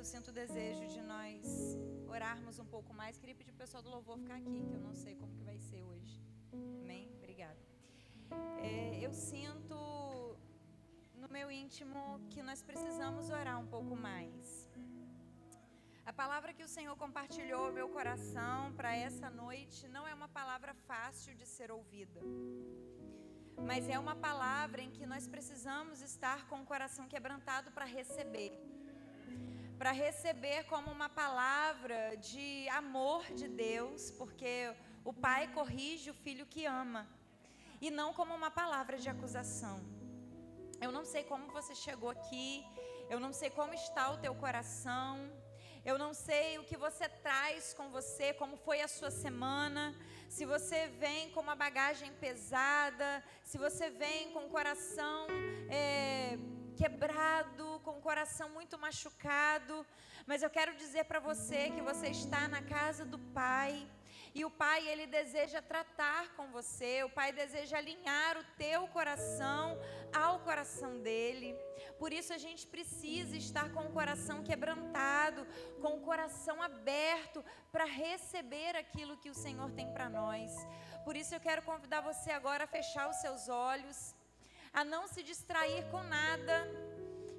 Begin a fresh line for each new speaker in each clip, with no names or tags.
sinto o desejo de nós orarmos um pouco mais. Queria pedir para o pessoal do louvor ficar aqui, que eu não sei como que vai ser hoje. Amém? Obrigada. Eu sinto no meu íntimo que nós precisamos orar um pouco mais. A palavra que o Senhor compartilhou no meu coração para essa noite não é uma palavra fácil de ser ouvida, mas é uma palavra em que nós precisamos estar com o coração quebrantado para receber como uma palavra de amor de Deus, porque o Pai corrige o Filho que ama, e não como uma palavra de acusação. Eu não sei como você chegou aqui, eu não sei como está o teu coração, eu não sei o que você traz com você, como foi a sua semana, se você vem com uma bagagem pesada, se você vem com o coração quebrado, com o coração muito machucado, mas eu quero dizer para você que você está na casa do Pai, e o Pai, Ele deseja tratar com você, o Pai deseja alinhar o teu coração ao coração dEle. Por isso a gente precisa estar com o coração quebrantado, com o coração aberto para receber aquilo que o Senhor tem para nós. Por isso eu quero convidar você agora a fechar os seus olhos, a não se distrair com nada.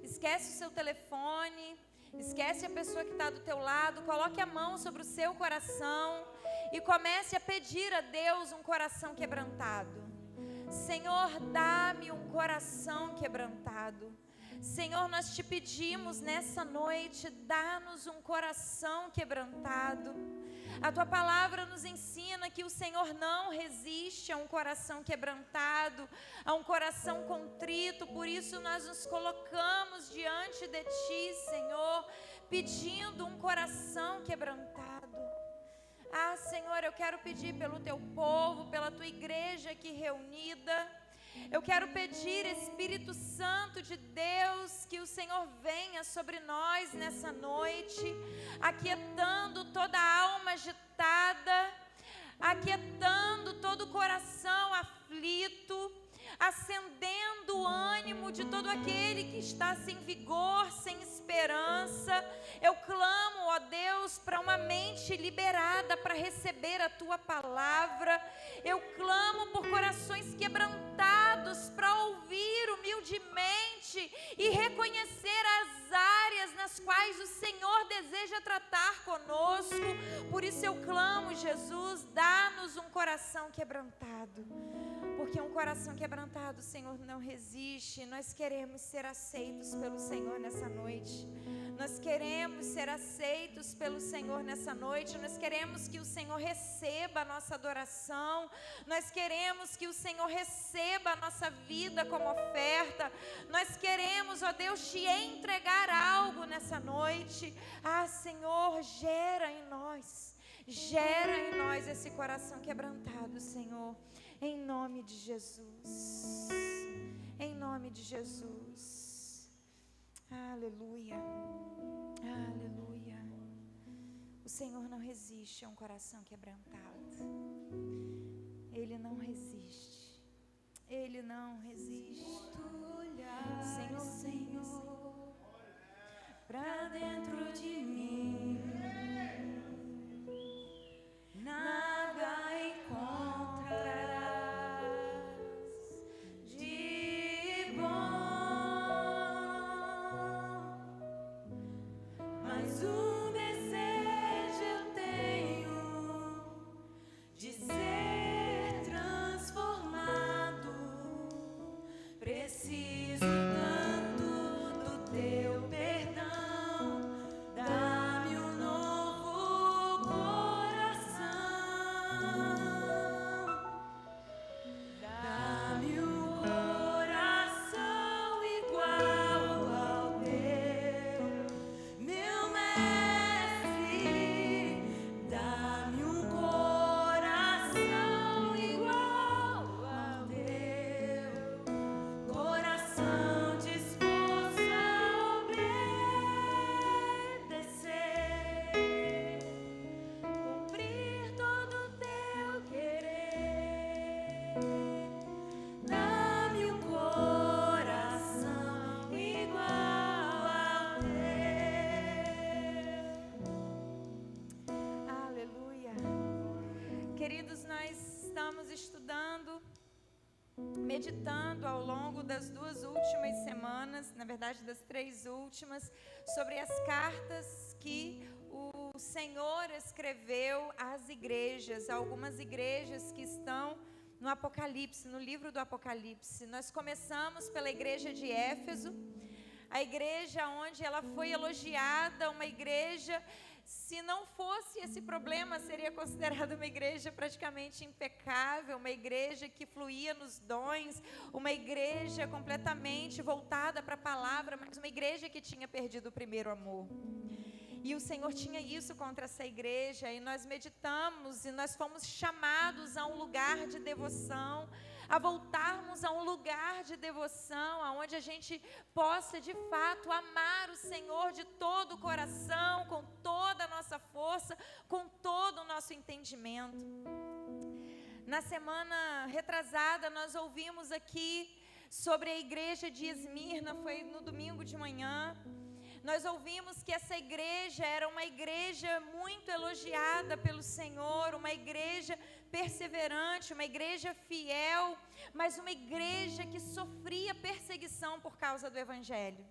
Esquece o seu telefone, esquece a pessoa que está do teu lado, coloque a mão sobre o seu coração e comece a pedir a Deus um coração quebrantado. Senhor, dá-me um coração quebrantado. Senhor, nós te pedimos nessa noite, dá-nos um coração quebrantado. A tua palavra nos ensina que o Senhor não resiste a um coração quebrantado, a um coração contrito. Por isso nós nos colocamos diante de ti, Senhor, pedindo um coração quebrantado. Senhor, eu quero pedir pelo teu povo, pela tua igreja aqui reunida. Eu quero pedir, Espírito Santo de Deus, que o Senhor venha sobre nós nessa noite, aquietando toda a alma agitada, aquietando todo o coração aflito, acendendo o ânimo de todo aquele que está sem vigor, sem esperança. Eu clamo, ó Deus, para uma mente liberada para receber a tua palavra. Eu clamo por corações quebrantados para ouvir humildemente e reconhecer as áreas nas quais o Senhor deseja tratar conosco. Por isso eu clamo, Jesus, dá-nos um coração quebrantado, porque um coração quebrantado, Senhor, não resiste. Nós queremos ser aceitos pelo Senhor nessa noite. Nós queremos ser aceitos pelo Senhor nessa noite. Nós queremos que o Senhor receba a nossa adoração. Nós queremos que o Senhor receba a nossa vida como oferta. Nós queremos, ó Deus, te entregar algo nessa noite. Senhor, gera em nós esse coração quebrantado, Senhor, em nome de Jesus, em nome de Jesus. Aleluia, aleluia. O Senhor não resiste a um coração quebrantado. Ele não resiste, Ele não resiste. Senhor, Senhor, pra dentro de mim nada encontrarás de bom, mas um desejo eu tenho de ser transformado. Preciso tanto do teu perdão, dá-me um novo coração, dá-me um coração igual ao teu, meu mestre, dá-me um coração igual ao teu, coração meditando ao longo das 2 últimas semanas, na verdade das 3 últimas, sobre as cartas que o Senhor escreveu às igrejas, algumas igrejas que estão no Apocalipse, no livro do Apocalipse. Nós começamos pela igreja de Éfeso, a igreja onde ela foi elogiada, uma igreja, se não fosse esse problema, seria considerada uma igreja praticamente impecável, uma igreja que fluía nos dons, uma igreja completamente voltada para a palavra, mas uma igreja que tinha perdido o primeiro amor. E o Senhor tinha isso contra essa igreja, e nós meditamos, e nós fomos chamados a um lugar de devoção, a voltarmos a um lugar de devoção, aonde a gente possa de fato amar o Senhor de todo o coração, com toda a nossa força, com todo o nosso entendimento. Na semana retrasada nós ouvimos aqui sobre a igreja de Esmirna, foi no domingo de manhã. Nós ouvimos que essa igreja era uma igreja muito elogiada pelo Senhor, uma igreja perseverante, uma igreja fiel, mas uma igreja que sofria perseguição por causa do Evangelho.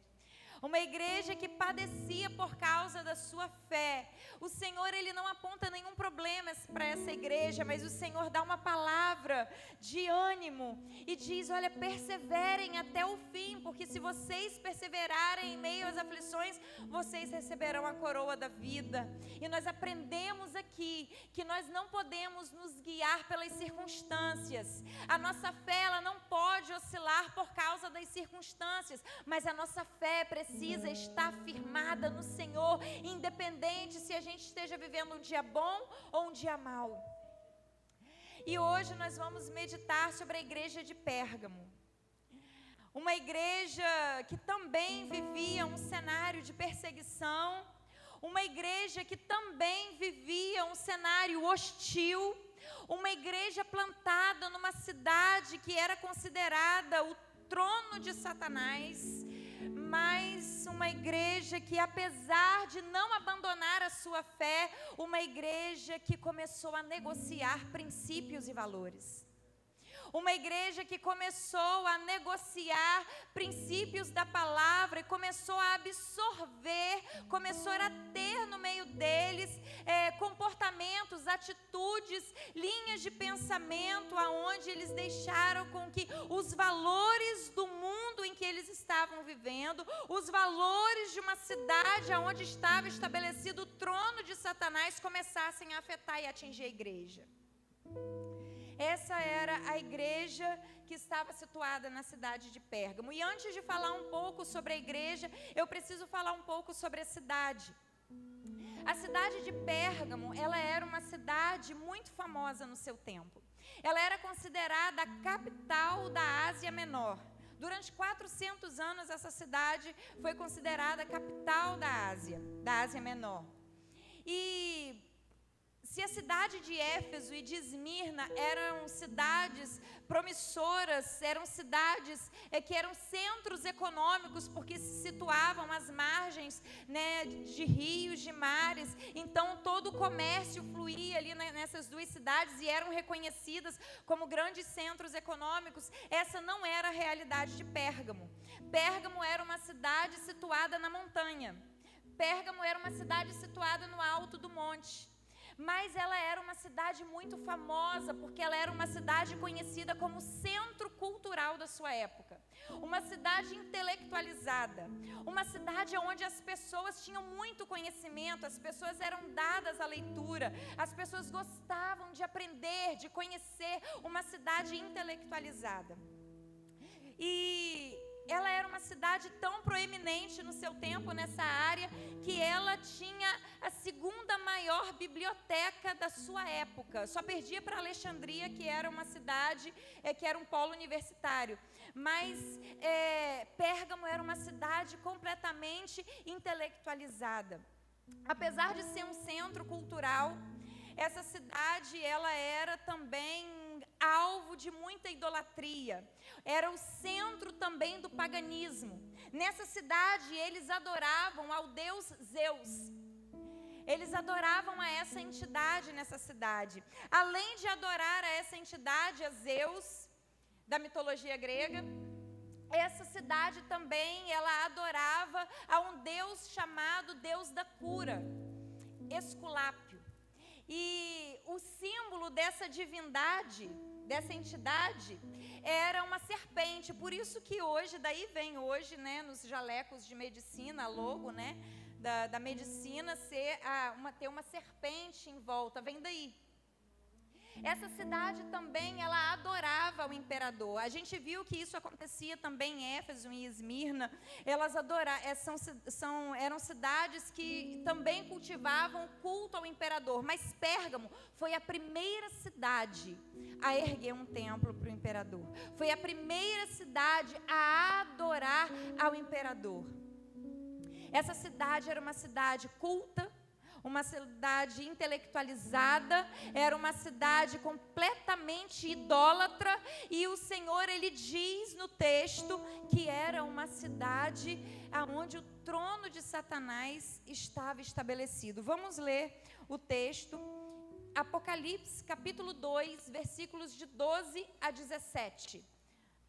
Uma igreja que padecia por causa da sua fé. O Senhor, Ele não aponta nenhum problema para essa igreja, mas o Senhor dá uma palavra de ânimo e diz, olha, perseverem até o fim, porque se vocês perseverarem em meio às aflições, vocês receberão a coroa da vida. E nós aprendemos aqui que nós não podemos nos guiar pelas circunstâncias. A nossa fé, ela não pode oscilar por causa das circunstâncias, mas a nossa fé precisa estar firmada no Senhor, independente se a gente esteja vivendo um dia bom ou um dia mau. E hoje nós vamos meditar sobre a igreja de Pérgamo. Uma igreja que também vivia um cenário de perseguição, uma igreja que também vivia um cenário hostil, uma igreja plantada numa cidade que era considerada o trono de Satanás, mas uma igreja que, apesar de não abandonar a sua fé, uma igreja que começou a negociar princípios e valores. Uma igreja que começou a negociar princípios da palavra e começou a absorver, começou a ter no meio deles comportamentos, atitudes, linhas de pensamento, aonde eles deixaram com que os valores do mundo em que eles estavam vivendo, os valores de uma cidade onde estava estabelecido o trono de Satanás, começassem a afetar e atingir a igreja. Essa era a igreja que estava situada na cidade de Pérgamo. E antes de falar um pouco sobre a igreja, eu preciso falar um pouco sobre a cidade. A cidade de Pérgamo, ela era uma cidade muito famosa no seu tempo. Ela era considerada a capital da Ásia Menor. Durante 400 anos, essa cidade foi considerada a capital da Ásia Menor. E se a cidade de Éfeso e de Esmirna eram cidades promissoras, eram cidades que eram centros econômicos, porque se situavam às margens, né, de rios, de mares, então todo o comércio fluía ali nessas duas cidades e eram reconhecidas como grandes centros econômicos. Essa não era a realidade de Pérgamo. Pérgamo era uma cidade situada na montanha. Pérgamo era uma cidade situada no alto do monte. Mas ela era uma cidade muito famosa, porque ela era uma cidade conhecida como centro cultural da sua época. Uma cidade intelectualizada, uma cidade onde as pessoas tinham muito conhecimento, as pessoas eram dadas à leitura, as pessoas gostavam de aprender, de conhecer, uma cidade intelectualizada. E ela era uma cidade tão proeminente no seu tempo, nessa área, que ela tinha a segunda maior biblioteca da sua época. Só perdia para Alexandria, que era uma cidade, que era um polo universitário. Mas Pérgamo era uma cidade completamente intelectualizada. Apesar de ser um centro cultural, essa cidade, ela era também alvo de muita idolatria. Era o centro também do paganismo. Nessa cidade, eles adoravam ao deus Zeus. Eles adoravam a essa entidade nessa cidade. Além de adorar a essa entidade, a Zeus, da mitologia grega. Essa cidade também, ela adorava a um deus chamado Deus da cura, Esculápio. E o símbolo dessa divindade, dessa entidade, era uma serpente. Por isso que hoje, daí vem hoje, né, nos jalecos de medicina, a logo, né, da medicina, ter uma serpente em volta, vem daí. Essa cidade também, ela adorava o imperador. A gente viu que isso acontecia também em Éfeso e Esmirna. Elas eram cidades que também cultivavam o culto ao imperador. Mas Pérgamo foi a primeira cidade a erguer um templo para o imperador. Foi a primeira cidade a adorar ao imperador. Essa cidade era uma cidade culta, uma cidade intelectualizada, era uma cidade completamente idólatra, e o Senhor, Ele diz no texto que era uma cidade onde o trono de Satanás estava estabelecido. Vamos ler o texto, Apocalipse capítulo 2, versículos de 12 a 17.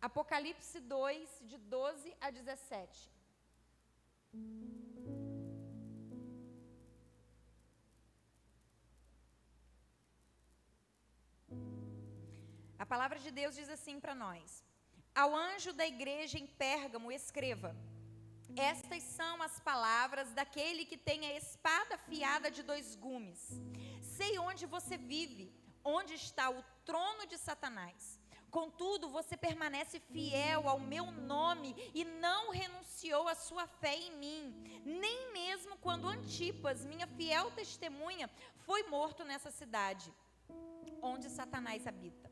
Apocalipse 2, de 12 a 17. A palavra de Deus diz assim para nós: ao anjo da igreja em Pérgamo escreva: estas são as palavras daquele que tem a espada afiada de 2 gumes. Sei onde você vive, onde está o trono de Satanás. Contudo, você permanece fiel ao meu nome e não renunciou à sua fé em mim, nem mesmo quando Antipas, minha fiel testemunha, foi morto nessa cidade onde Satanás habita.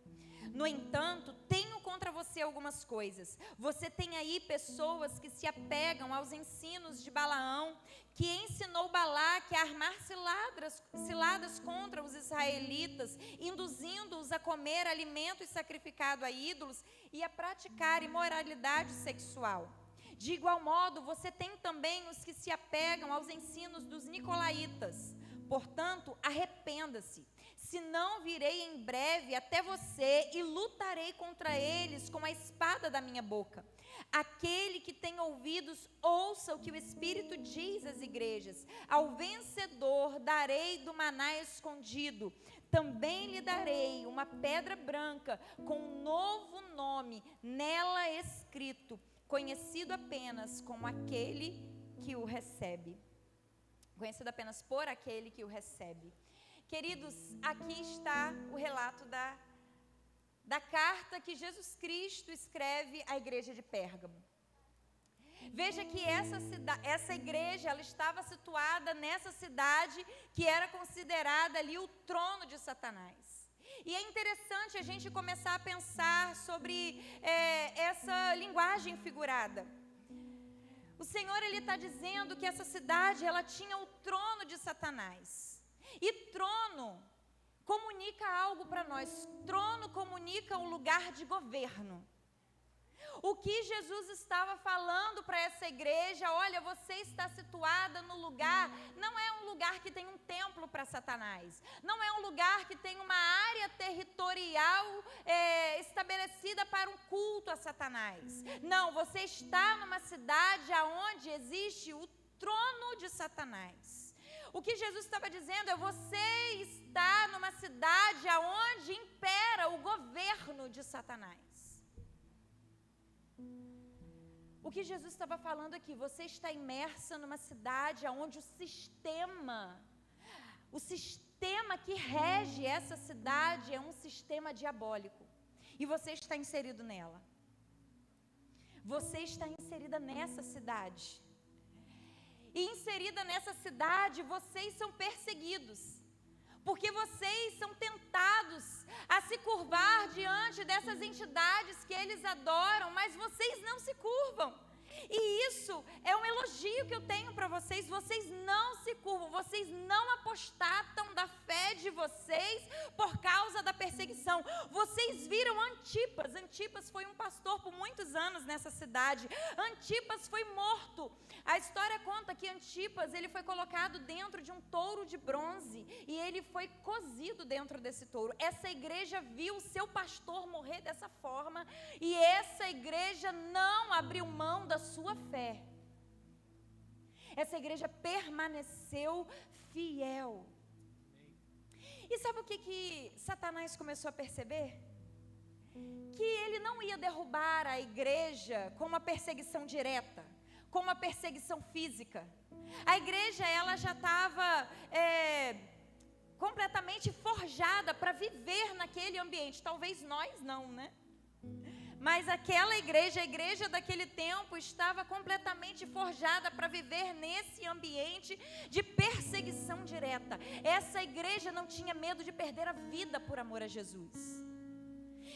No entanto, tenho contra você algumas coisas. Você tem aí pessoas que se apegam aos ensinos de Balaão, que ensinou Balaque a armar ciladas contra os israelitas, induzindo-os a comer alimentos sacrificados a ídolos e a praticar imoralidade sexual. De igual modo, você tem também os que se apegam aos ensinos dos nicolaítas. Portanto, arrependa-se. Senão virei em breve até você e lutarei contra eles com a espada da minha boca. Aquele que tem ouvidos, ouça o que o Espírito diz às igrejas. Ao vencedor darei do maná escondido. Também lhe darei uma pedra branca com um novo nome nela escrito, conhecido apenas como aquele que o recebe. Conhecido apenas por aquele que o recebe. Queridos, aqui está o relato da carta que Jesus Cristo escreve à igreja de Pérgamo. Veja que essa igreja, ela estava situada nessa cidade que era considerada ali o trono de Satanás. E é interessante a gente começar a pensar sobre essa linguagem figurada. O Senhor, Ele está dizendo que essa cidade, ela tinha o trono de Satanás. E trono comunica algo para nós. Trono comunica um lugar de governo. O que Jesus estava falando para essa igreja: olha, você está situada no lugar, não é um lugar que tem um templo para Satanás, não é um lugar que tem uma área territorial estabelecida para um culto a Satanás. Não, você está numa cidade onde existe o trono de Satanás. O que Jesus estava dizendo é: você está numa cidade onde impera o governo de Satanás. O que Jesus estava falando aqui: você está imersa numa cidade onde o sistema que rege essa cidade é um sistema diabólico. E você está inserido nela. Você está inserida nessa cidade. E inserida nessa cidade, vocês são perseguidos. Porque vocês são tentados a se curvar diante dessas entidades que eles adoram, mas vocês não se curvam. E isso é um elogio elogio que eu tenho para vocês: vocês não se curvam, vocês não apostatam da fé de vocês por causa da perseguição. Vocês viram Antipas. Antipas foi um pastor por muitos anos nessa cidade. Antipas foi morto. A história conta que Antipas, ele foi colocado dentro de um touro de bronze e ele foi cozido dentro desse touro. Essa igreja viu seu pastor morrer dessa forma e essa igreja não abriu mão da sua fé. Essa igreja permaneceu fiel. E sabe o que Satanás começou a perceber? Que ele não ia derrubar a igreja com uma perseguição direta, com uma perseguição física. A igreja, ela já estava completamente forjada para viver naquele ambiente. Talvez nós não, né? Mas aquela igreja, a igreja daquele tempo, estava completamente forjada para viver nesse ambiente de perseguição direta. Essa igreja não tinha medo de perder a vida por amor a Jesus.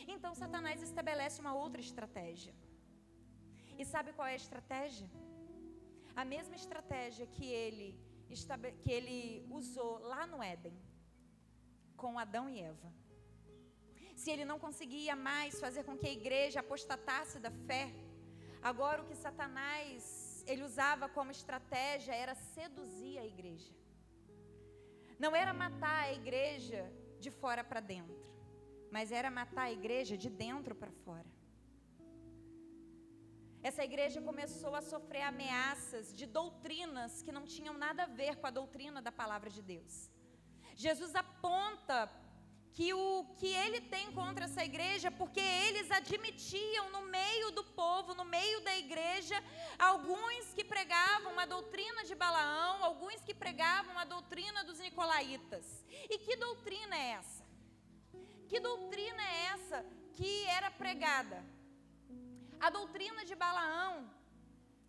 Então Satanás estabelece uma outra estratégia. E sabe qual é a estratégia? A mesma estratégia que ele usou lá no Éden, com Adão e Eva. Se ele não conseguia mais fazer com que a igreja apostatasse da fé, agora o que Satanás ele usava como estratégia era seduzir a igreja. Não era matar a igreja de fora para dentro, mas era matar a igreja de dentro para fora. Essa igreja começou a sofrer ameaças de doutrinas que não tinham nada a ver com a doutrina da palavra de Deus. Jesus aponta que o que ele tem contra essa igreja, porque eles admitiam no meio do povo, no meio da igreja, alguns que pregavam a doutrina de Balaão, alguns que pregavam a doutrina dos nicolaítas. E que doutrina é essa? Que doutrina é essa que era pregada? A doutrina de Balaão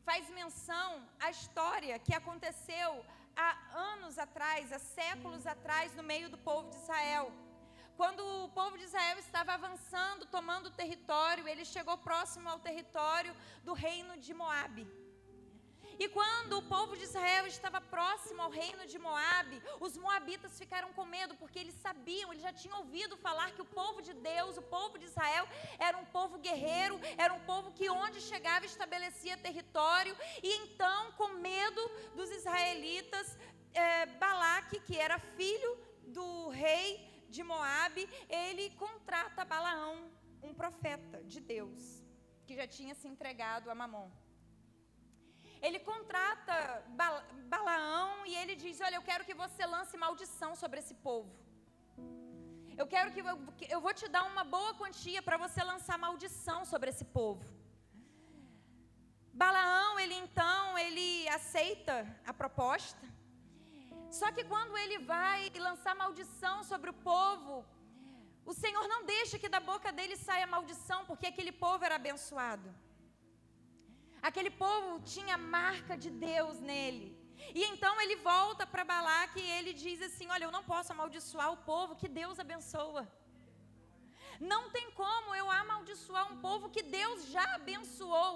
faz menção à história que aconteceu há anos atrás, há séculos atrás, no meio do povo de Israel. Quando o povo de Israel estava avançando, tomando território, ele chegou próximo ao território do reino de Moabe. E quando o povo de Israel estava próximo ao reino de Moabe, os moabitas ficaram com medo, porque eles sabiam, eles já tinham ouvido falar que o povo de Deus, o povo de Israel, era um povo guerreiro, era um povo que onde chegava estabelecia território. E então, com medo dos israelitas, Balaque, que era filho do rei de Moabe, ele contrata Balaão, um profeta de Deus, que já tinha se entregado a Mamon. Ele contrata Balaão e ele diz: olha, eu quero que você lance maldição sobre esse povo. Eu vou te dar uma boa quantia para você lançar maldição sobre esse povo. Balaão, ele aceita a proposta. Só que quando ele vai lançar maldição sobre o povo, o Senhor não deixa que da boca dele saia maldição, porque aquele povo era abençoado. Aquele povo tinha a marca de Deus nele. E então ele volta para Balaque e ele diz assim: olha, eu não posso amaldiçoar o povo que Deus abençoa. Não tem como eu amaldiçoar um povo que Deus já abençoou.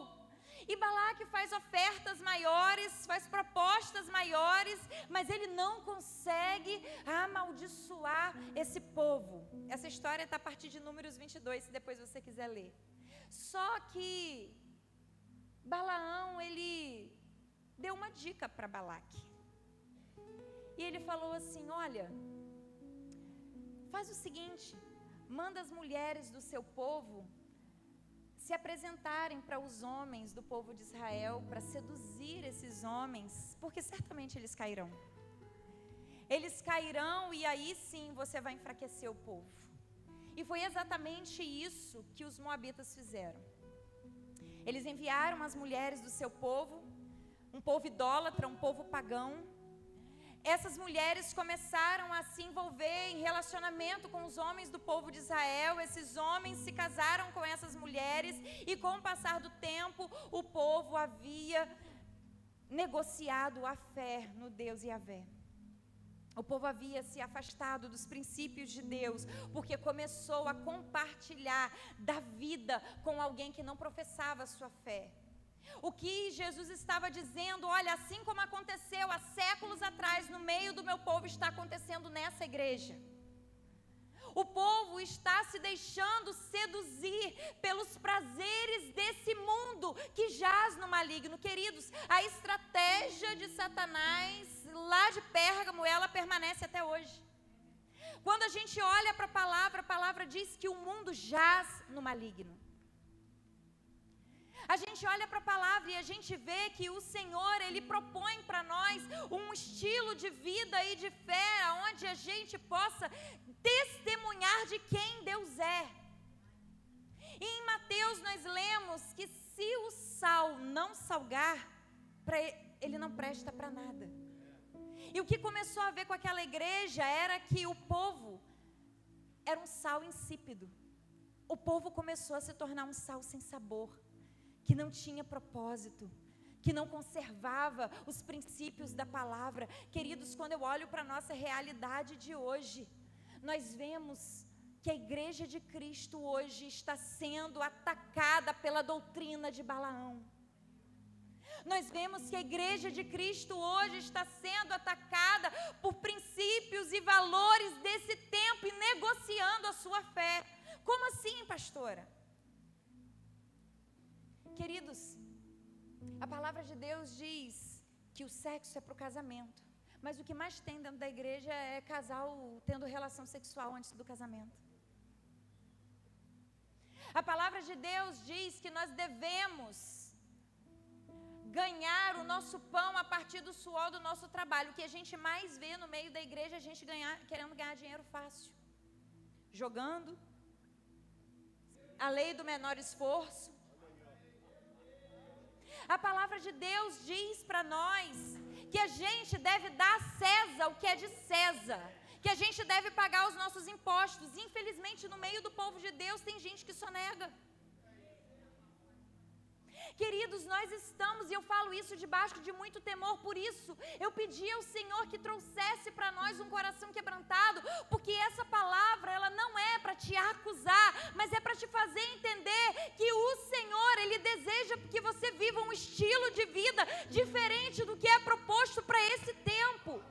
E Balaque faz ofertas maiores, faz propostas maiores, mas ele não consegue amaldiçoar esse povo. Essa história está a partir de Números 22, se depois você quiser ler. Só que Balaão, ele deu uma dica para Balaque. E ele falou assim: olha, faz o seguinte, manda as mulheres do seu povo se apresentarem para os homens do povo de Israel, para seduzir esses homens, porque certamente eles cairão. Eles cairão e aí sim você vai enfraquecer o povo. E foi exatamente isso que os moabitas fizeram. Eles enviaram as mulheres do seu povo, um povo idólatra, um povo pagão. Essas mulheres começaram a se envolver em relacionamento com os homens do povo de Israel. Esses homens se casaram com essas mulheres e com o passar do tempo, o povo havia negociado a fé no Deus Yahvé. O povo havia se afastado dos princípios de Deus, porque começou a compartilhar da vida com alguém que não professava a sua fé. O que Jesus estava dizendo, olha, assim como aconteceu há séculos atrás no meio do meu povo, está acontecendo nessa igreja. O povo está se deixando seduzir pelos prazeres desse mundo que jaz no maligno. Queridos, a estratégia de Satanás lá de Pérgamo, ela permanece até hoje. Quando a gente olha para a palavra diz que o mundo jaz no maligno. A gente olha para a palavra e a gente vê que o Senhor, Ele propõe para nós um estilo de vida e de fé, onde a gente possa testemunhar de quem Deus é. E em Mateus nós lemos que se o sal não salgar, ele não presta para nada. E o que começou a ver com aquela igreja era que o povo era um sal insípido. O povo começou a se tornar um sal sem sabor, que não tinha propósito, que não conservava os princípios da palavra. Queridos, quando eu olho para a nossa realidade de hoje, nós vemos que a igreja de Cristo hoje está sendo atacada pela doutrina de Balaão. Nós vemos que a igreja de Cristo hoje está sendo atacada por princípios e valores desse tempo e negociando a sua fé. Como assim, pastora? Queridos, a palavra de Deus diz que o sexo é para o casamento, mas o que mais tem dentro da igreja é casal tendo relação sexual antes do casamento. A palavra de Deus diz que nós devemos ganhar o nosso pão a partir do suor do nosso trabalho. O que a gente mais vê no meio da igreja é a gente querendo ganhar dinheiro fácil, jogando, a lei do menor esforço. A palavra de Deus diz para nós que a gente deve dar a César o que é de César, que a gente deve pagar os nossos impostos. Infelizmente, no meio do povo de Deus tem gente que só nega. Queridos, nós estamos, e eu falo isso debaixo de muito temor, por isso eu pedi ao Senhor que trouxesse para nós um coração quebrantado, porque essa palavra, ela não é para te acusar, mas é para te fazer entender que o Senhor, Ele deseja que você viva um estilo de vida diferente do que é proposto para esse tempo.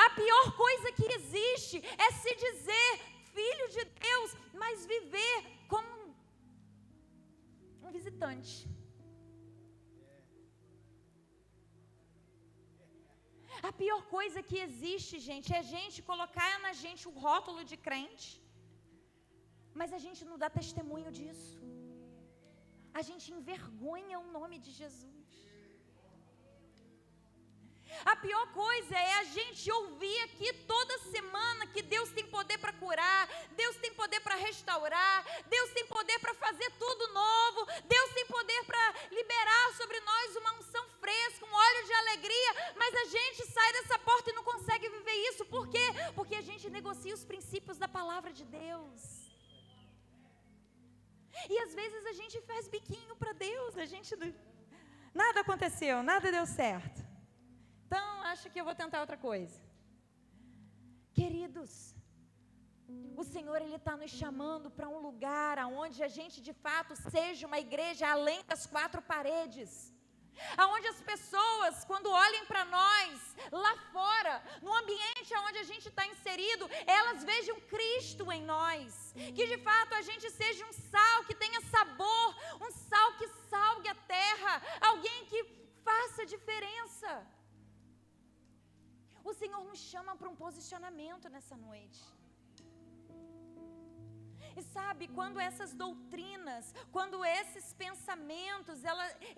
A pior coisa que existe é se dizer filho de Deus, mas viver como um visitante. A pior coisa que existe, gente, é a gente colocar na gente o rótulo de crente, mas a gente não dá testemunho disso. A gente envergonha o nome de Jesus. A pior coisa é a gente ouvir aqui toda semana que Deus tem poder para curar, Deus tem poder para restaurar, Deus tem poder para fazer tudo novo, Deus tem poder para liberar sobre nós uma unção fresca, um óleo de alegria, mas a gente sai dessa porta e não consegue viver isso. Por quê? Porque a gente negocia os princípios da palavra de Deus. E às vezes a gente faz biquinho para Deus, a gente nada aconteceu, nada deu certo. Então, acho que eu vou tentar outra coisa. Queridos, o Senhor, Ele está nos chamando para um lugar onde a gente, de fato, seja uma igreja além das quatro paredes. Aonde as pessoas, quando olhem para nós, lá fora, no ambiente onde a gente está inserido, elas vejam Cristo em nós. Que, de fato, a gente seja um sal que tenha sabor, um sal que salgue a terra, alguém que faça diferença. O Senhor nos chama para um posicionamento nessa noite. E sabe, quando essas doutrinas, quando esses pensamentos,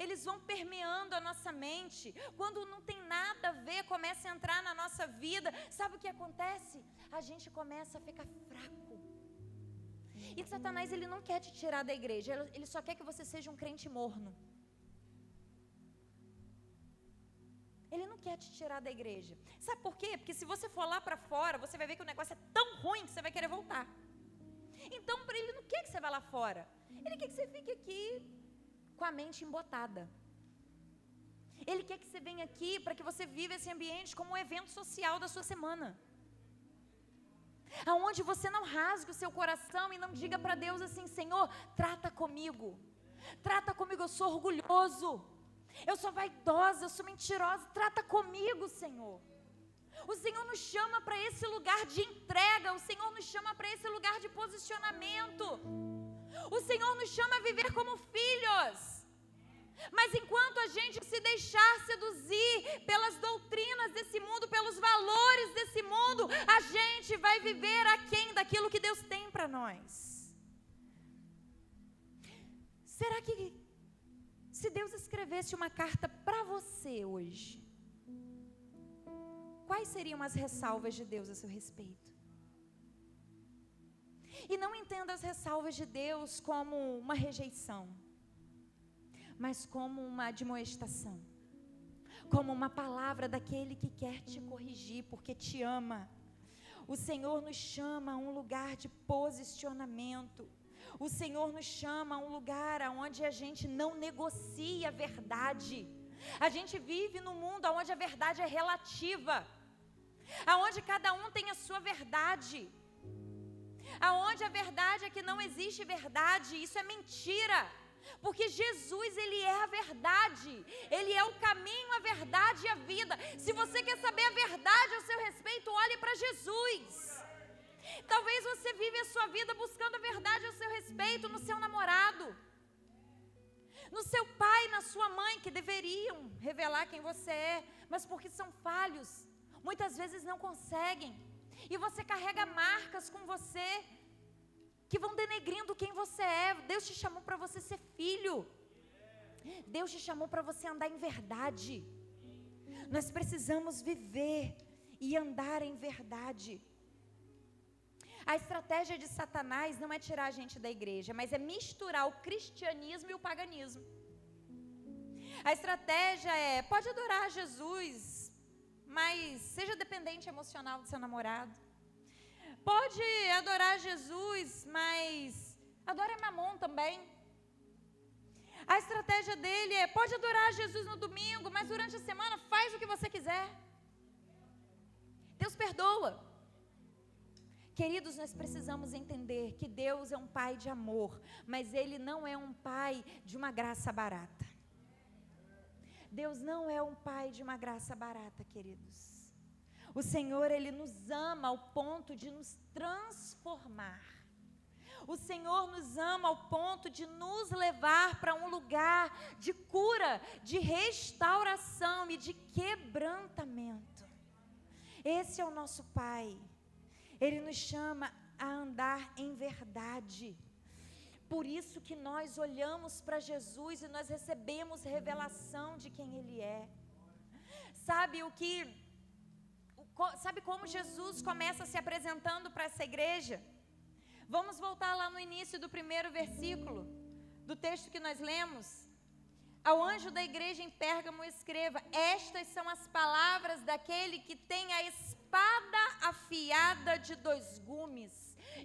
eles vão permeando a nossa mente, quando não tem nada a ver, começa a entrar na nossa vida, sabe o que acontece? A gente começa a ficar fraco. E Satanás, ele não quer te tirar da igreja, ele só quer que você seja um crente morno. Ele não quer te tirar da igreja. Sabe por quê? Porque se você for lá para fora, você vai ver que o negócio é tão ruim que você vai querer voltar. Então, ele não quer que você vá lá fora. Ele quer que você fique aqui com a mente embotada. Ele quer que você venha aqui para que você viva esse ambiente como um evento social da sua semana. Aonde você não rasgue o seu coração e não diga para Deus assim: Senhor, trata comigo. Trata comigo, eu sou orgulhoso. Eu sou vaidosa, eu sou mentirosa. Trata comigo, Senhor. O Senhor nos chama para esse lugar de entrega. O Senhor nos chama para esse lugar de posicionamento. O Senhor nos chama a viver como filhos. Mas enquanto a gente se deixar seduzir pelas doutrinas desse mundo, pelos valores desse mundo, a gente vai viver aquém daquilo que Deus tem para nós. Será que se Deus escrevesse uma carta para você hoje, quais seriam as ressalvas de Deus a seu respeito? E não entenda as ressalvas de Deus como uma rejeição, mas como uma admoestação, como uma palavra daquele que quer te corrigir, porque te ama. O Senhor nos chama a um lugar de posicionamento. O Senhor nos chama a um lugar onde a gente não negocia a verdade. A gente vive num mundo onde a verdade é relativa, aonde cada um tem a sua verdade, aonde a verdade é que não existe verdade. Isso é mentira. Porque Jesus, Ele é a verdade, Ele é o caminho, a verdade e a vida. Se você quer saber a verdade a seu respeito, olhe para Jesus. Talvez você vive a sua vida buscando a verdade a seu respeito no seu namorado, no seu pai, na sua mãe, que deveriam revelar quem você é, mas porque são falhos, muitas vezes não conseguem. E você carrega marcas com você que vão denegrindo quem você é. Deus te chamou para você ser filho. Deus te chamou para você andar em verdade. Nós precisamos viver e andar em verdade. A estratégia de Satanás não é tirar a gente da igreja, mas é misturar o cristianismo e o paganismo. A estratégia é: pode adorar Jesus, mas seja dependente emocional do seu namorado. Pode adorar Jesus, mas adore Mamon também. A estratégia dele é: pode adorar Jesus no domingo, mas durante a semana faz o que você quiser. Deus perdoa. Queridos, nós precisamos entender que Deus é um pai de amor, mas Ele não é um pai de uma graça barata. Deus não é um pai de uma graça barata, queridos. O Senhor, Ele nos ama ao ponto de nos transformar. O Senhor nos ama ao ponto de nos levar para um lugar de cura, de restauração e de quebrantamento. Esse é o nosso Pai. Ele nos chama a andar em verdade. Por isso que nós olhamos para Jesus e nós recebemos revelação de quem Ele é. Sabe como Jesus começa se apresentando para essa igreja? Vamos voltar lá no início do primeiro versículo do texto que nós lemos. Ao anjo da igreja em Pérgamo escreva: estas são as palavras daquele que tem a espada afiada de 2 gumes.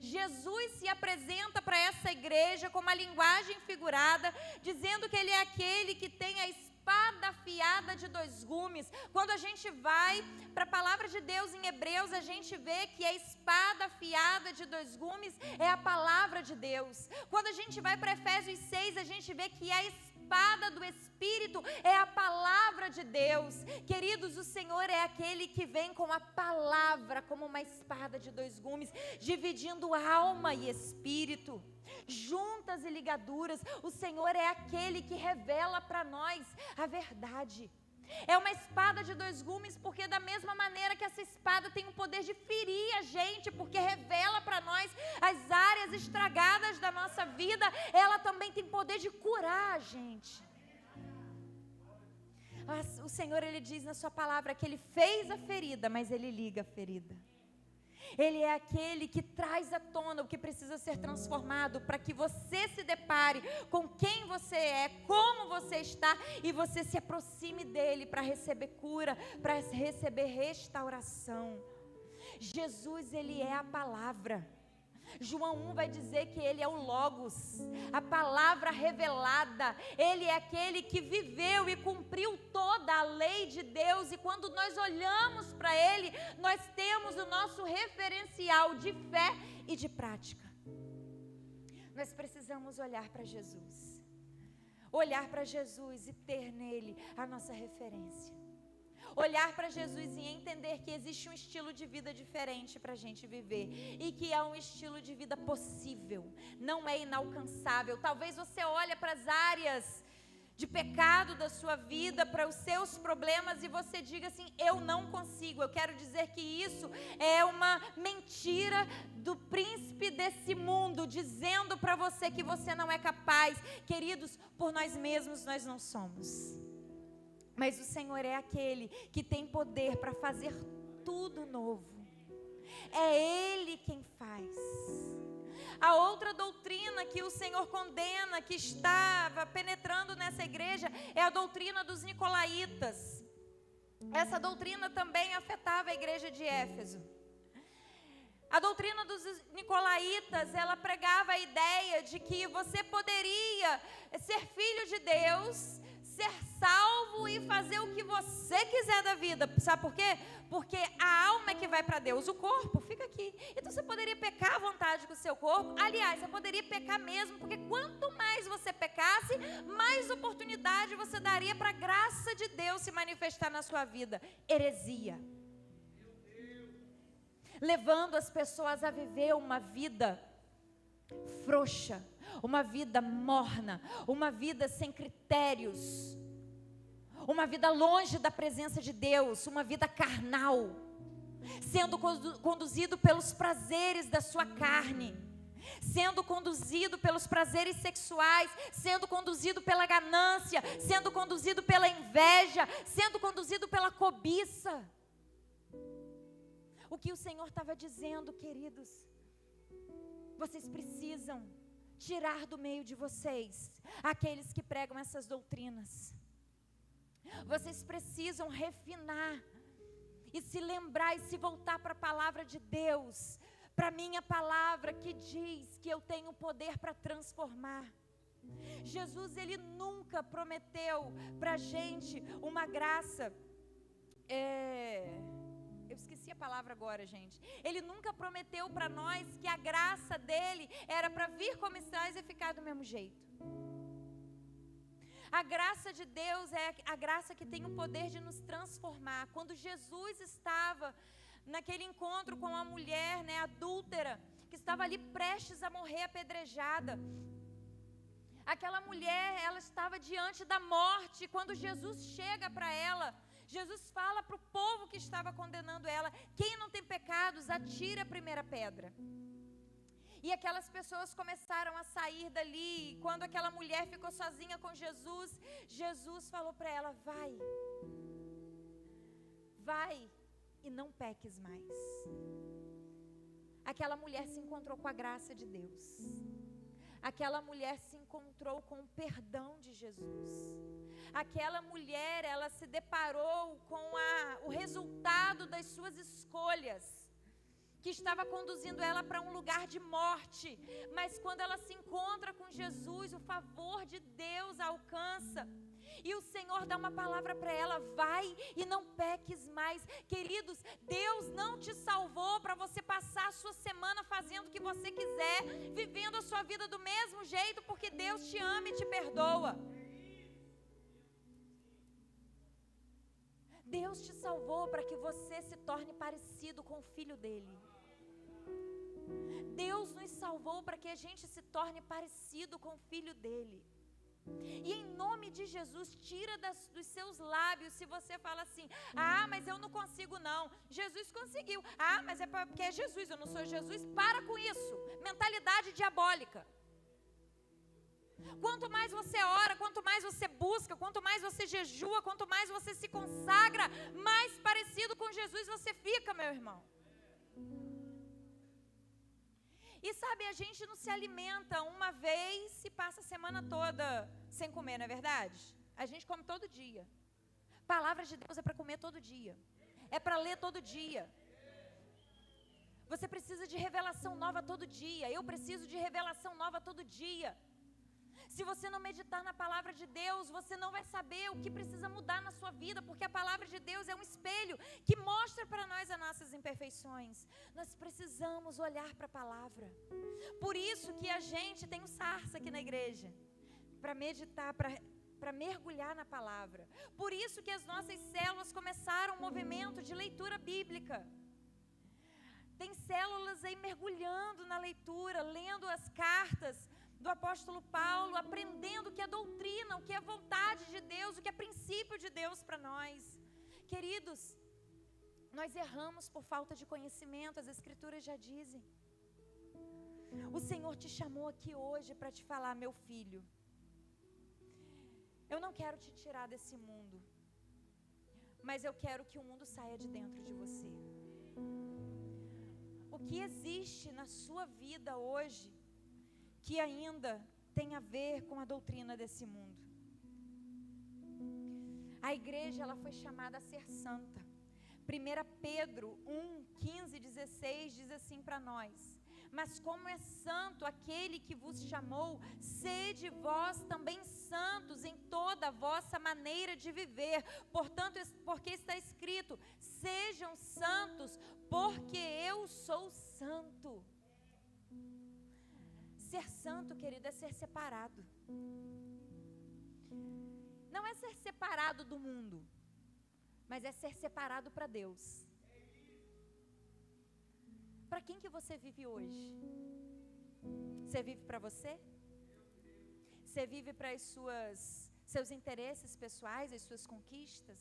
Jesus se apresenta para essa igreja com uma linguagem figurada, dizendo que Ele é aquele que tem a espada afiada de 2 gumes. Quando a gente vai para a palavra de Deus em Hebreus, a gente vê que a espada afiada de 2 gumes é a palavra de Deus. Quando a gente vai para Efésios 6, a gente vê que a espada do Espírito é a palavra de Deus. Queridos, o Senhor é aquele que vem com a palavra como uma espada de 2 gumes, dividindo alma e espírito, juntas e ligaduras. O Senhor é aquele que revela para nós a verdade. É uma espada de 2 gumes, porque da mesma maneira que essa espada tem o poder de ferir a gente, porque revela para nós as áreas estragadas da nossa vida, ela também tem poder de curar a gente. O Senhor, Ele diz na sua palavra que Ele fez a ferida, mas Ele liga a ferida. Ele é aquele que traz à tona o que precisa ser transformado, para que você se depare com quem você é, como você está, e você se aproxime dele para receber cura, para receber restauração. Jesus, Ele é a palavra. João 1 vai dizer que Ele é o Logos, a palavra revelada. Ele é aquele que viveu e cumpriu toda a lei de Deus. E quando nós olhamos para Ele, nós temos o nosso referencial de fé e de prática. Nós precisamos olhar para Jesus. olhar para Jesus e ter nele a nossa referência. Olhar para Jesus e entender que existe um estilo de vida diferente para a gente viver. E que é um estilo de vida possível. Não é inalcançável. Talvez você olhe para as áreas de pecado da sua vida, para os seus problemas, e você diga assim: eu não consigo. Eu quero dizer que isso é uma mentira do príncipe desse mundo, dizendo para você que você não é capaz. Queridos, por nós mesmos nós não somos. Mas o Senhor é aquele que tem poder para fazer tudo novo. É Ele quem faz. A outra doutrina que o Senhor condena, que estava penetrando nessa igreja, é a doutrina dos nicolaítas. Essa doutrina também afetava a igreja de Éfeso. A doutrina dos nicolaítas, ela pregava a ideia de que você poderia ser filho de Deus, ser salvo e fazer o que você quiser da vida. Sabe por quê? Porque a alma é que vai para Deus, o corpo fica aqui. Então você poderia pecar à vontade com o seu corpo. Aliás, você poderia pecar mesmo, porque quanto mais você pecasse, mais oportunidade você daria para a graça de Deus se manifestar na sua vida. Heresia. Levando as pessoas a viver uma vida frouxa, uma vida morna, uma vida sem critérios, uma vida longe da presença de Deus, uma vida carnal, sendo conduzido pelos prazeres da sua carne, sendo conduzido pelos prazeres sexuais, sendo conduzido pela ganância, sendo conduzido pela inveja, sendo conduzido pela cobiça. O que o Senhor estava dizendo, queridos, vocês precisam tirar do meio de vocês aqueles que pregam essas doutrinas. Vocês precisam refinar e se lembrar e se voltar para a palavra de Deus, para a minha palavra que diz que eu tenho poder para transformar. Jesus, Ele nunca prometeu para a gente uma graça, eu esqueci a palavra agora, gente. Ele nunca prometeu para nós que a graça dele era para vir como estás e ficar do mesmo jeito. A graça de Deus é a graça que tem o poder de nos transformar. Quando Jesus estava naquele encontro com a mulher, adúltera, que estava ali prestes a morrer apedrejada, aquela mulher, ela estava diante da morte. Quando Jesus chega para ela, Jesus fala para o povo que estava condenando ela: quem não tem pecados, atira a primeira pedra. E aquelas pessoas começaram a sair dali. E quando aquela mulher ficou sozinha com Jesus, Jesus falou para ela: vai e não peques mais. Aquela mulher se encontrou com a graça de Deus. Aquela mulher se encontrou com o perdão de Jesus. Aquela mulher, ela se deparou com o resultado das suas escolhas, que estava conduzindo ela para um lugar de morte. Mas quando ela se encontra com Jesus, o favor de Deus a alcança. E o Senhor dá uma palavra para ela: vai e não peques mais. Queridos, Deus não te salvou para você passar a sua semana fazendo o que você quiser, vivendo a sua vida do mesmo jeito, porque Deus te ama e te perdoa. Deus te salvou para que você se torne parecido com o Filho dele. Deus nos salvou para que a gente se torne parecido com o Filho dele. E em nome de Jesus, tira dos seus lábios se você fala assim: mas eu não consigo não. Jesus conseguiu. Mas é porque é Jesus, eu não sou Jesus. Para com isso, mentalidade diabólica. Quanto mais você ora, quanto mais você busca, quanto mais você jejua, quanto mais você se consagra, mais parecido com Jesus você fica, meu irmão. E sabe, a gente não se alimenta uma vez e passa a semana toda sem comer, não é verdade? A gente come todo dia. Palavra de Deus é para comer todo dia. É para ler todo dia. Você precisa de revelação nova todo dia. Eu preciso de revelação nova todo dia. Se você não meditar na palavra de Deus, você não vai saber o que precisa mudar na sua vida, porque a palavra de Deus é um espelho que mostra para nós as nossas imperfeições. Nós precisamos olhar para a palavra. Por isso que a gente tem um sarça aqui na igreja. para meditar, para mergulhar na palavra. Por isso que as nossas células começaram um movimento de leitura bíblica. Tem células aí mergulhando na leitura, lendo as cartas do apóstolo Paulo, aprendendo o que é doutrina, o que é vontade de Deus, o que é princípio de Deus para nós. Queridos, nós erramos por falta de conhecimento, as escrituras já dizem. O Senhor te chamou aqui hoje para te falar: meu filho, eu não quero te tirar desse mundo, mas eu quero que o mundo saia de dentro de você. O que existe na sua vida hoje que ainda tem a ver com a doutrina desse mundo? A igreja, ela foi chamada a ser santa. 1 Pedro 1, 15 e 16 diz assim para nós: mas como é santo aquele que vos chamou, sede vós também santos em toda a vossa maneira de viver. Portanto, porque está escrito: sejam santos, porque eu sou santo. Ser santo, querido, é ser separado. Não é ser separado do mundo, mas é ser separado para Deus. Para quem que você vive hoje? Você vive para você? Você vive para seus interesses pessoais, as suas conquistas?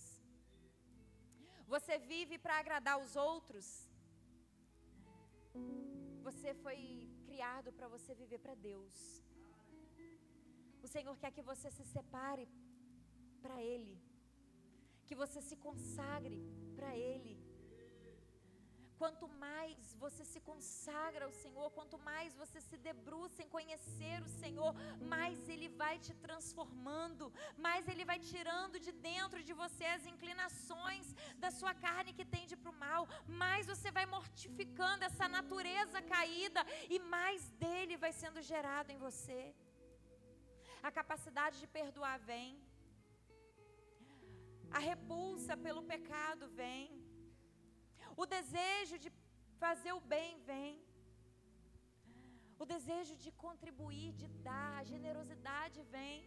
Você vive para agradar os outros? Você foi criado para você viver para Deus. O Senhor quer que você se separe para Ele, que você se consagre para Ele. Quanto mais você se consagra ao Senhor, quanto mais você se debruça em conhecer o Senhor, mais Ele vai te transformando, mais Ele vai tirando de dentro de você as inclinações da sua carne que tende para o mal, mais você vai mortificando essa natureza caída e mais dele vai sendo gerado em você. A capacidade de perdoar vem, a repulsa pelo pecado vem, o desejo de fazer o bem vem, o desejo de contribuir, de dar, a generosidade vem,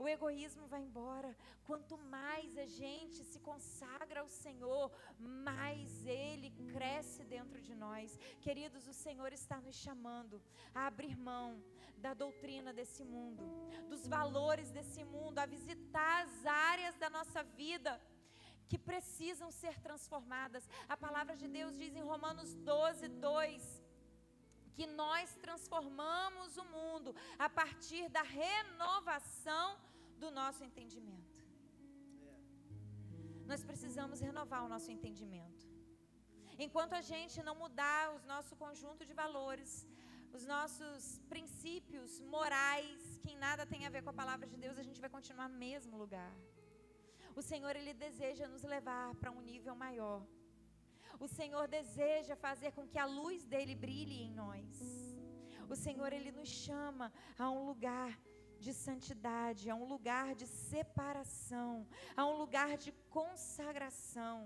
o egoísmo vai embora. Quanto mais a gente se consagra ao Senhor, mais Ele cresce dentro de nós. Queridos, o Senhor está nos chamando a abrir mão da doutrina desse mundo, dos valores desse mundo, a visitar as áreas da nossa vida que precisam ser transformadas. A palavra de Deus diz em Romanos 12, 2, que nós transformamos o mundo a partir da renovação do nosso entendimento. Nós precisamos renovar o nosso entendimento. Enquanto a gente não mudar o nosso conjunto de valores, os nossos princípios morais, que em nada tem a ver com a palavra de Deus, a gente vai continuar no mesmo lugar. O Senhor, Ele deseja nos levar para um nível maior. O Senhor deseja fazer com que a luz dEle brilhe em nós. O Senhor, Ele nos chama a um lugar de santidade, a um lugar de separação, a um lugar de consagração.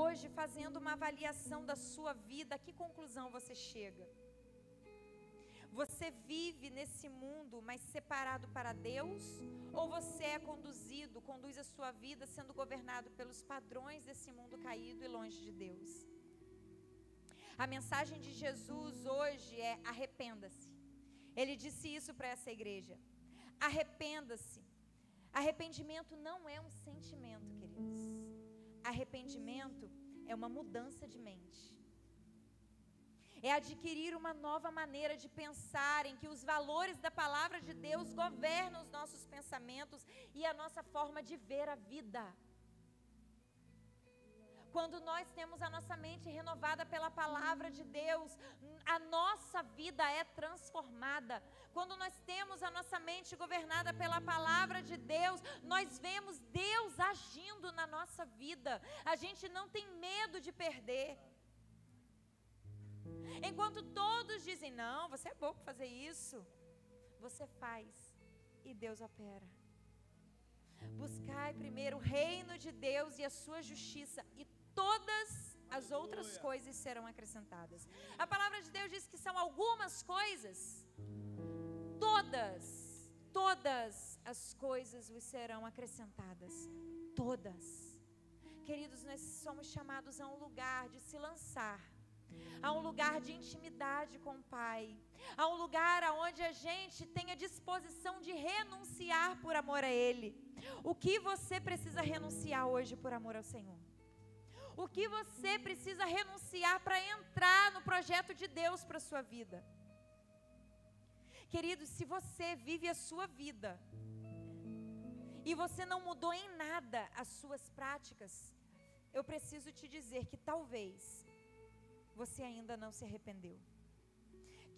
Hoje, fazendo uma avaliação da sua vida, a que conclusão você chega? Você vive nesse mundo, mas separado para Deus? Ou você é conduz a sua vida sendo governado pelos padrões desse mundo caído e longe de Deus? A mensagem de Jesus hoje é: arrependa-se. Ele disse isso para essa igreja: arrependa-se. Arrependimento não é um sentimento, queridos. Arrependimento é uma mudança de mente. É adquirir uma nova maneira de pensar, em que os valores da palavra de Deus governam os nossos pensamentos e a nossa forma de ver a vida. Quando nós temos a nossa mente renovada pela palavra de Deus, a nossa vida é transformada. Quando nós temos a nossa mente governada pela palavra de Deus, nós vemos Deus agindo na nossa vida. A gente não tem medo de perder. Enquanto todos dizem: não, você é bom para fazer isso, você faz e Deus opera. Buscai primeiro o reino de Deus e a sua justiça, e todas as outras coisas serão acrescentadas. A palavra de Deus diz que são algumas coisas. Todas todas as coisas vos serão acrescentadas. Todas. Queridos, nós somos chamados a um lugar de se lançar, a um lugar de intimidade com o Pai, a um lugar onde a gente tenha disposição de renunciar por amor a Ele. O que você precisa renunciar hoje por amor ao Senhor? O que você precisa renunciar para entrar no projeto de Deus para a sua vida? Queridos, se você vive a sua vida e você não mudou em nada as suas práticas, eu preciso te dizer que talvez você ainda não se arrependeu.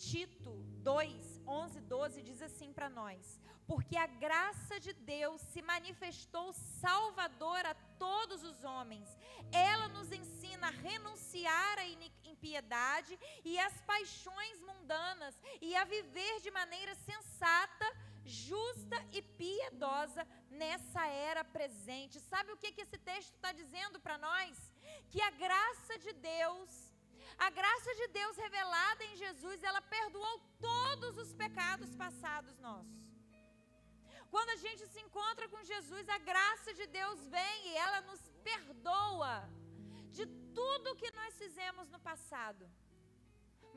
Tito 2, 11, 12 diz assim para nós: porque a graça de Deus se manifestou salvadora a todos os homens. Ela nos ensina a renunciar à impiedade e às paixões mundanas e a viver de maneira sensata, justa e piedosa nessa era presente. Sabe o que esse texto está dizendo para nós? Que a graça de Deus revelada em Jesus, ela perdoou todos os pecados passados nossos. Quando a gente se encontra com Jesus, a graça de Deus vem e ela nos perdoa de tudo que nós fizemos no passado.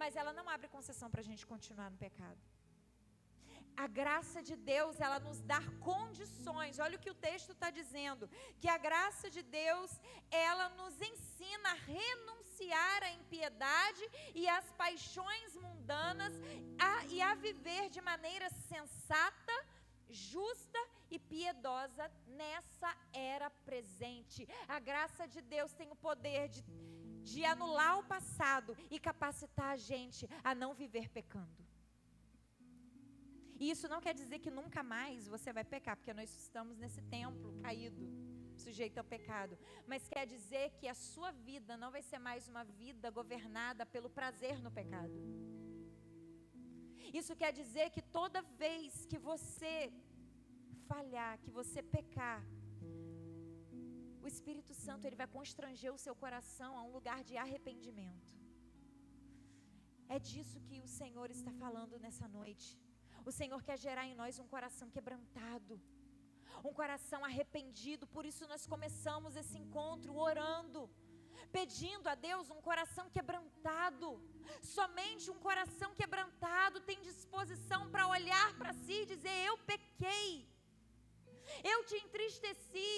Mas ela não abre concessão para a gente continuar no pecado. A graça de Deus, ela nos dá condições. Olha o que o texto está dizendo, que a graça de Deus, ela nos ensina a renunciar à impiedade e às paixões mundanas e a viver de maneira sensata, justa e piedosa nessa era presente. A graça de Deus tem o poder de anular o passado e capacitar a gente a não viver pecando. E isso não quer dizer que nunca mais você vai pecar, porque nós estamos nesse templo caído, sujeito ao pecado. Mas quer dizer que a sua vida não vai ser mais uma vida governada pelo prazer no pecado. Isso quer dizer que toda vez que você falhar, que você pecar, o Espírito Santo ele vai constranger o seu coração a um lugar de arrependimento. É disso que o Senhor está falando nessa noite. O Senhor quer gerar em nós um coração quebrantado, um coração arrependido. Por isso nós começamos esse encontro orando, pedindo a Deus um coração quebrantado. Somente um coração quebrantado tem disposição para olhar para si e dizer: eu pequei, eu te entristeci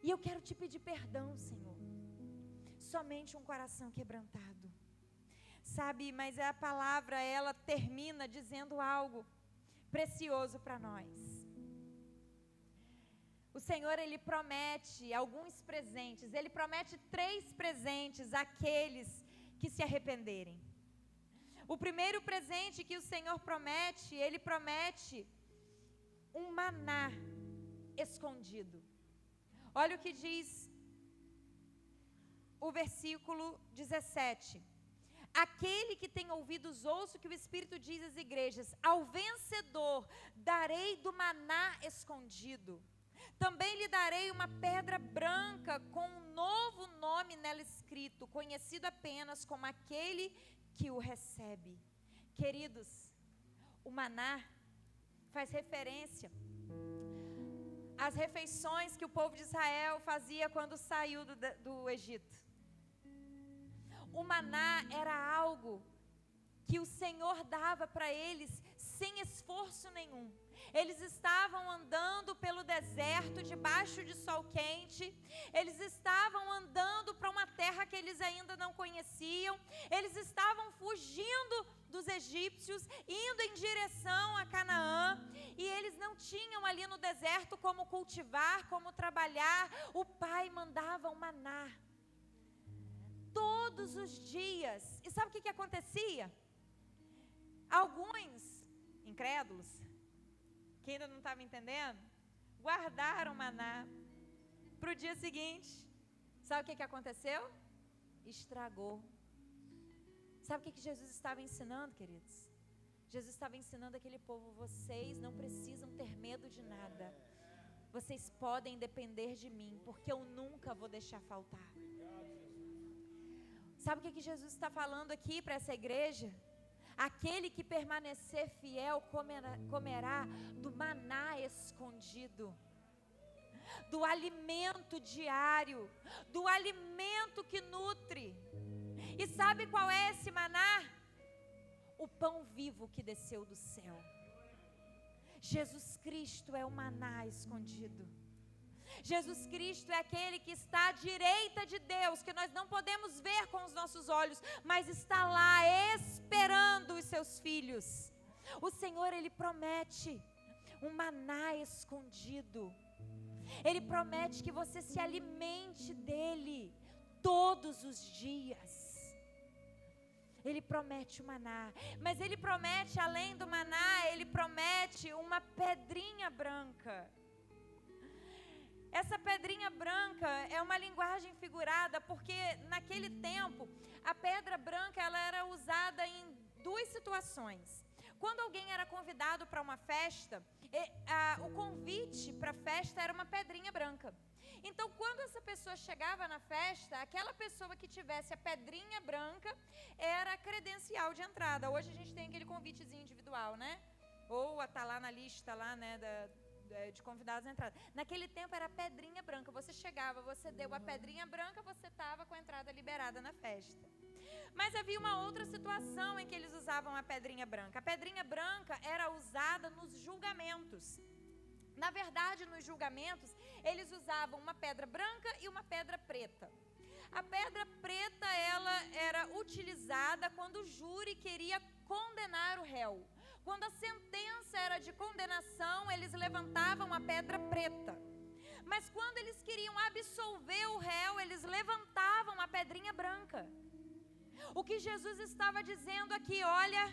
e eu quero te pedir perdão, Senhor. Somente um coração quebrantado. Sabe, mas a palavra, ela termina dizendo algo precioso para nós. O Senhor, Ele promete alguns presentes. Ele promete 3 presentes àqueles que se arrependerem. O primeiro presente que o Senhor promete, Ele promete um maná escondido. Olha o que diz o versículo 17. Aquele que tem ouvidos, ouça o que o Espírito diz às igrejas: ao vencedor darei do maná escondido. Também lhe darei uma pedra branca com um novo nome nela escrito, conhecido apenas como aquele que o recebe. Queridos, o maná faz referência às refeições que o povo de Israel fazia quando saiu do Egito. O maná era algo que o Senhor dava para eles sem esforço nenhum. Eles estavam andando pelo deserto, debaixo de sol quente. Eles estavam andando para uma terra que eles ainda não conheciam. Eles estavam fugindo dos egípcios, indo em direção a Canaã. E eles não tinham ali no deserto como cultivar, como trabalhar. O Pai mandava o maná todos os dias. E sabe o que acontecia? Alguns incrédulos, que ainda não estavam entendendo, guardaram maná para o dia seguinte. Sabe o que aconteceu? Estragou. Sabe o que Jesus estava ensinando, queridos? Jesus estava ensinando aquele povo: vocês não precisam ter medo de nada. Vocês podem depender de mim, porque eu nunca vou deixar faltar. Sabe o que Jesus está falando aqui para essa igreja? Aquele que permanecer fiel comerá do maná escondido, do alimento diário, do alimento que nutre. E sabe qual é esse maná? O pão vivo que desceu do céu. Jesus Cristo é o maná escondido. Jesus Cristo é aquele que está à direita de Deus, que nós não podemos ver com os nossos olhos, mas está lá esperando os seus filhos. O Senhor, Ele promete um maná escondido. Ele promete que você se alimente dele todos os dias. Ele promete o maná, mas Ele promete, além do maná, Ele promete uma pedrinha branca. Essa pedrinha branca é uma linguagem figurada, porque naquele tempo, a pedra branca ela era usada em duas situações. Quando alguém era convidado para uma festa, o convite para a festa era uma pedrinha branca. Então, quando essa pessoa chegava na festa, aquela pessoa que tivesse a pedrinha branca era a credencial de entrada. Hoje a gente tem aquele convitezinho individual, né? Ou tá lá na lista lá, né, de convidados à entrada. Naquele tempo era a pedrinha branca. Você chegava, você deu a pedrinha branca, você estava com a entrada liberada na festa. Mas havia uma outra situação em que eles usavam a pedrinha branca. A pedrinha branca era usada nos julgamentos. Na verdade, nos julgamentos, eles usavam uma pedra branca e uma pedra preta. A pedra preta, ela era utilizada quando o júri queria condenar o réu. Quando a sentença era de condenação, eles levantavam a pedra preta. Mas quando eles queriam absolver o réu, eles levantavam a pedrinha branca. O que Jesus estava dizendo aqui, olha,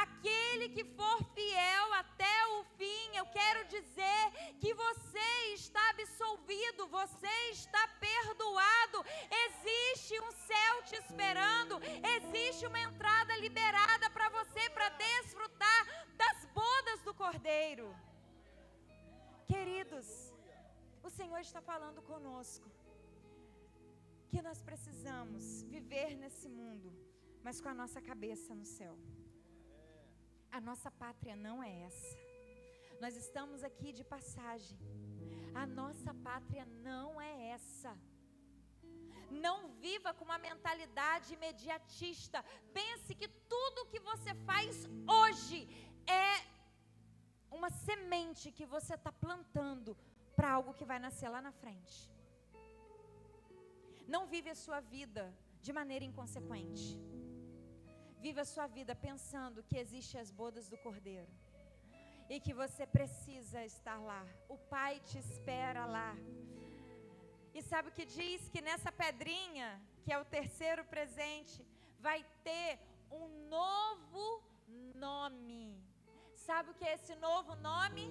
aquele que for fiel até o fim, eu quero dizer que você está absolvido, você está perdoado. Existe um céu te esperando, existe uma entrada liberada para você, para desfrutar das bodas do Cordeiro. Queridos, o Senhor está falando conosco que nós precisamos viver nesse mundo, mas com a nossa cabeça no céu. A nossa pátria não é essa. Nós estamos aqui de passagem. A nossa pátria não é essa. Não viva com uma mentalidade imediatista. Pense que tudo que você faz hoje é uma semente que você está plantando para algo que vai nascer lá na frente. Não vive a sua vida de maneira inconsequente. Viva a sua vida pensando que existem as bodas do Cordeiro e que você precisa estar lá. O Pai te espera lá. E sabe o que diz? Que nessa pedrinha, que é o terceiro presente, vai ter um novo nome. Sabe o que é esse novo nome?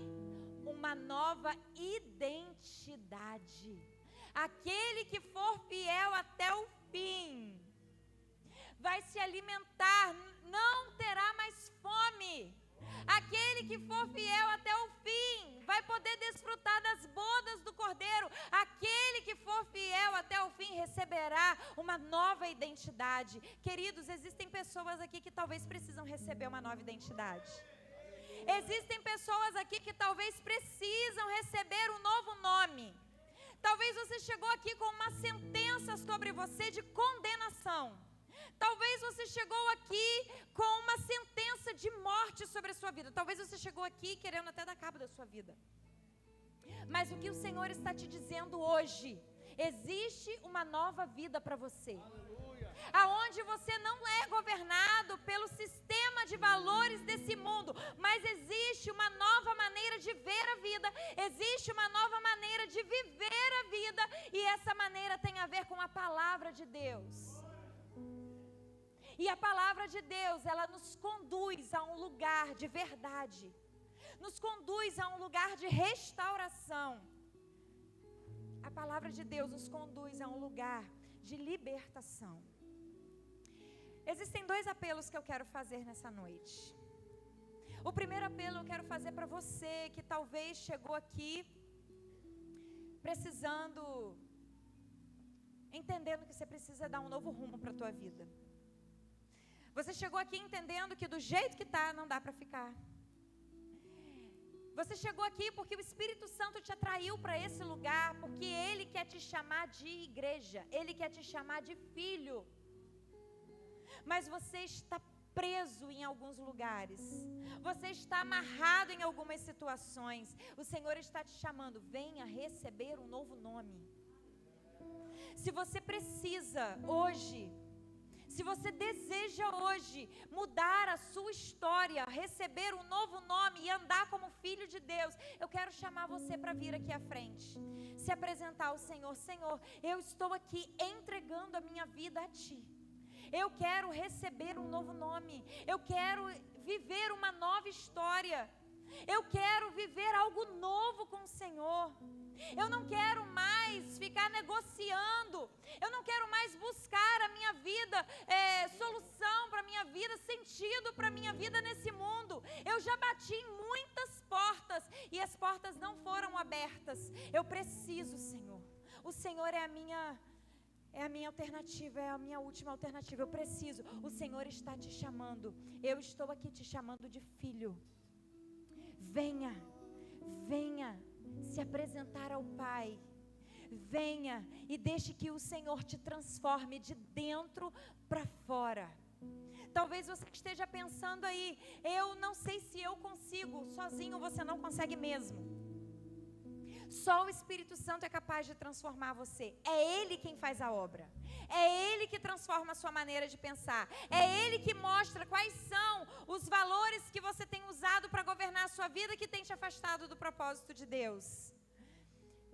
Uma nova identidade. Aquele que for fiel até o fim vai se alimentar, não terá mais fome. Aquele que for fiel até o fim vai poder desfrutar das bodas do Cordeiro. Aquele que for fiel até o fim receberá uma nova identidade. Queridos, existem pessoas aqui que talvez precisam receber uma nova identidade. Existem pessoas aqui que talvez precisam receber um novo nome. Talvez você chegou aqui com uma sentença sobre você de condenação. Talvez você chegou aqui com uma sentença de morte sobre a sua vida. Talvez você chegou aqui querendo até dar cabo da sua vida. Mas o que o Senhor está te dizendo hoje, existe uma nova vida para você. Aonde você não é governado pelo sistema de valores desse mundo, mas existe uma nova maneira de ver a vida, existe uma nova maneira de viver a vida, e essa maneira tem a ver com a palavra de Deus. E a palavra de Deus, ela nos conduz a um lugar de verdade, nos conduz a um lugar de restauração. A palavra de Deus nos conduz a um lugar de libertação. Existem dois apelos que eu quero fazer nessa noite. O primeiro apelo eu quero fazer para você que talvez chegou aqui precisando, entendendo que você precisa dar um novo rumo para a tua vida. Você chegou aqui entendendo que do jeito que está, não dá para ficar. Você chegou aqui porque o Espírito Santo te atraiu para esse lugar, porque Ele quer te chamar de igreja, Ele quer te chamar de filho. Mas você está preso em alguns lugares, você está amarrado em algumas situações. O Senhor está te chamando, venha receber um novo nome. Se você precisa hoje, se você deseja hoje mudar a sua história, receber um novo nome e andar como filho de Deus, eu quero chamar você para vir aqui à frente, se apresentar ao Senhor. Senhor, eu estou aqui entregando a minha vida a Ti. Eu quero receber um novo nome. Eu quero viver uma nova história. Eu quero viver algo novo com o Senhor. Eu não quero mais ficar negociando. Eu não quero mais buscar a minha vida, solução para a minha vida, sentido para a minha vida nesse mundo. Eu já bati em muitas portas e as portas não foram abertas. Eu preciso, Senhor. O Senhor é a minha alternativa, é a minha última alternativa. Eu preciso. O Senhor está te chamando. Eu estou aqui te chamando de filho. Venha, venha se apresentar ao Pai. Venha e deixe que o Senhor te transforme de dentro para fora. Talvez você esteja pensando aí, eu não sei se eu consigo, sozinho você não consegue mesmo. Só o Espírito Santo é capaz de transformar você. É Ele quem faz a obra. É Ele que transforma a sua maneira de pensar. É Ele que mostra quais são os valores que você tem usado para governar a sua vida, que tem te afastado do propósito de Deus.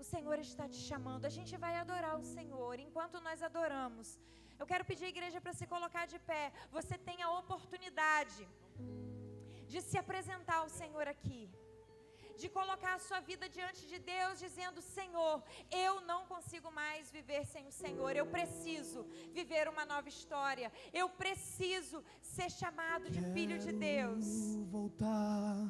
O Senhor está te chamando. A gente vai adorar o Senhor. Enquanto nós adoramos, eu quero pedir à igreja para se colocar de pé. Você tem a oportunidade de se apresentar ao Senhor aqui, de colocar a sua vida diante de Deus, dizendo: Senhor, eu não consigo mais viver sem o Senhor. Eu preciso viver uma nova história. Eu preciso ser chamado de filho de Deus.
Voltar